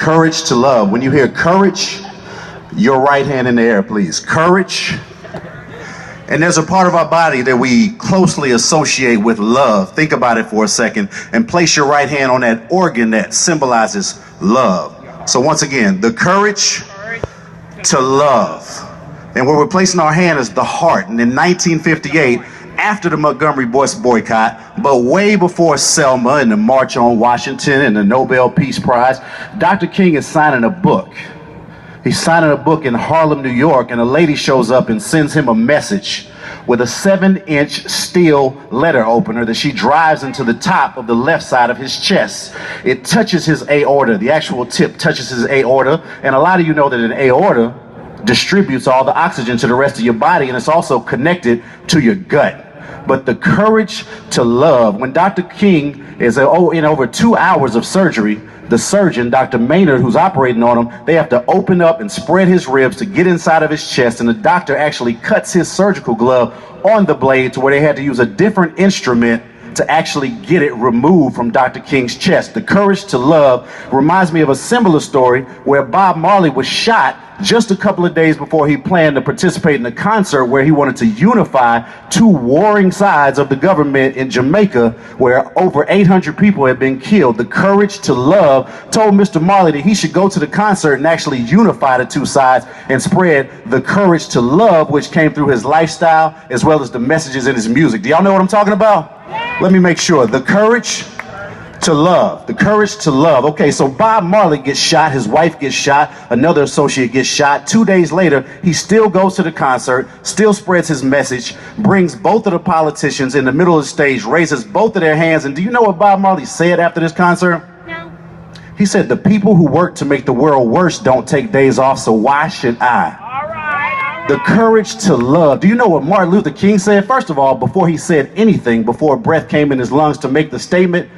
Courage to love. When you hear courage, your right hand in the air, please. Courage. And there's a part of our body that we closely associate with love. Think about it for a second and place your right hand on that organ that symbolizes love. So once again, the courage to love. And where we're placing our hand is the heart. And in 1958, after the Montgomery Bus boycott, but way before Selma and the March on Washington and the Nobel Peace Prize, Dr. King is signing a book. He's signing a book in Harlem, New York, and a lady shows up and sends him a message with a 7-inch steel letter opener that she drives into the top of the left side of his chest. It touches his aorta. The actual tip touches his aorta, and a lot of you know that an aorta distributes all the oxygen to the rest of your body, and it's also connected to your gut. But the courage to love. When Dr. King is in over 2 hours of surgery, the surgeon, Dr. Maynard, who's operating on him, they have to open up and spread his ribs to get inside of his chest, and the doctor actually cuts his surgical glove on the blade to where they had to use a different instrument to actually get it removed from Dr. King's chest. The courage to love reminds me of a similar story where Bob Marley was shot just a couple of days before he planned to participate in a concert where he wanted to unify two warring sides of the government in Jamaica, where over 800 people had been killed. The courage to love told Mr. Marley that he should go to the concert and actually unify the two sides and spread the courage to love, which came through his lifestyle as well as the messages in his music. Do y'all know what I'm talking about? Let me make sure. The courage to love. The courage to love. Okay, so Bob Marley gets shot. His wife gets shot. Another associate gets shot. 2 days later, he still goes to the concert, still spreads his message, brings both of the politicians in the middle of the stage, raises both of their hands. And do you know what Bob Marley said after this concert? No. He said, "The people who work to make the world worse don't take days off, so why should I?" All right. The courage to love. Do you know what Martin Luther King said? First of all, before he said anything, before breath came in his lungs to make the statement,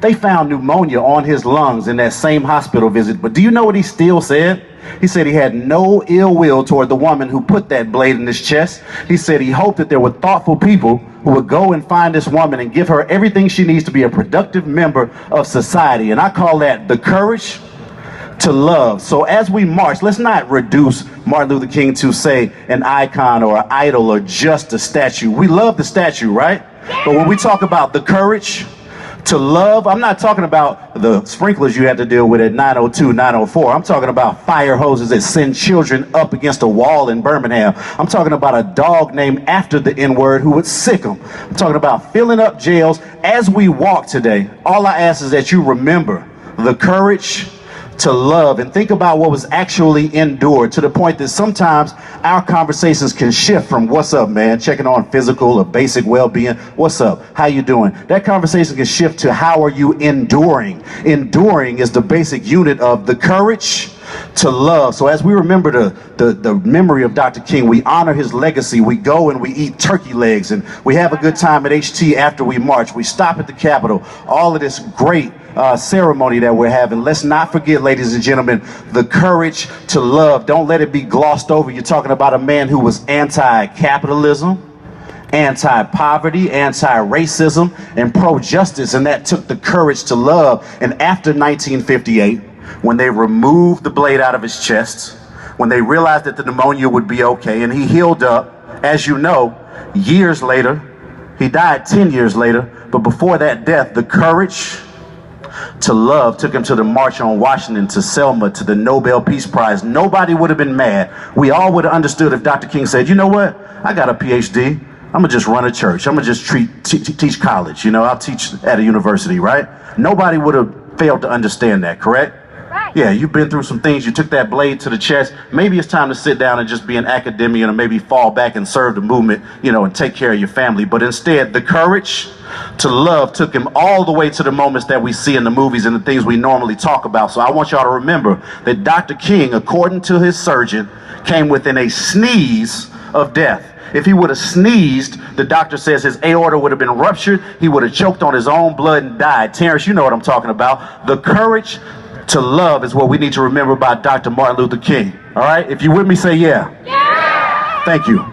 they found pneumonia on his lungs in that same hospital visit. But do you know what he still said? He said he had no ill will toward the woman who put that blade in his chest. He said he hoped that there were thoughtful people who would go and find this woman and give her everything she needs to be a productive member of society. And I call that the courage to love. So as we march, let's not reduce Martin Luther King to, say, an icon or an idol or just a statue. We love the statue, right? But when we talk about the courage to love, I'm not talking about the sprinklers you had to deal with at 902, 904. I'm talking about fire hoses that send children up against a wall in Birmingham. I'm talking about a dog named after the N-word who would sick them. I'm talking about filling up jails. As we walk today, all I ask is that you remember the courage to love and think about what was actually endured, to the point that sometimes our conversations can shift from "what's up, man?" checking on physical or basic well-being. "What's up? How you doing?" That conversation can shift to "how are you enduring?" Enduring is the basic unit of the courage to love. So as we remember the memory of Dr. King, we honor his legacy. We go and we eat turkey legs and we have a good time at HT after we march. We stop at the Capitol. All of this great ceremony that we're having. Let's not forget, ladies and gentlemen, the courage to love. Don't let it be glossed over. You're talking about a man who was anti-capitalism, anti-poverty, anti-racism, and pro-justice, and that took the courage to love. And after 1958, when they removed the blade out of his chest, when they realized that the pneumonia would be okay, and he healed up, as you know, years later, he died 10 years later, but before that death, the courage to love took him to the March on Washington, to Selma, to the Nobel Peace Prize. Nobody would have been mad. We all would have understood if Dr. King said, "You know what? I got a PhD. I'm going to just run a church. I'm going to just teach college. You know, I'll teach at a university," right? Nobody would have failed to understand that, correct? Yeah, you've been through some things. You took that blade to the chest. Maybe it's time to sit down and just be an academician, or maybe fall back and serve the movement, you know, and take care of your family. But instead, the courage to love took him all the way to the moments that we see in the movies and the things we normally talk about. So I want y'all to remember that Dr. King, according to his surgeon, came within a sneeze of death. If he would have sneezed, the doctor says his aorta would have been ruptured. He would have choked on his own blood and died. Terrence, you know what I'm talking about. The courage to love is what we need to remember about Dr. Martin Luther King. All right? If you're with me, say yeah. Yeah. Thank you.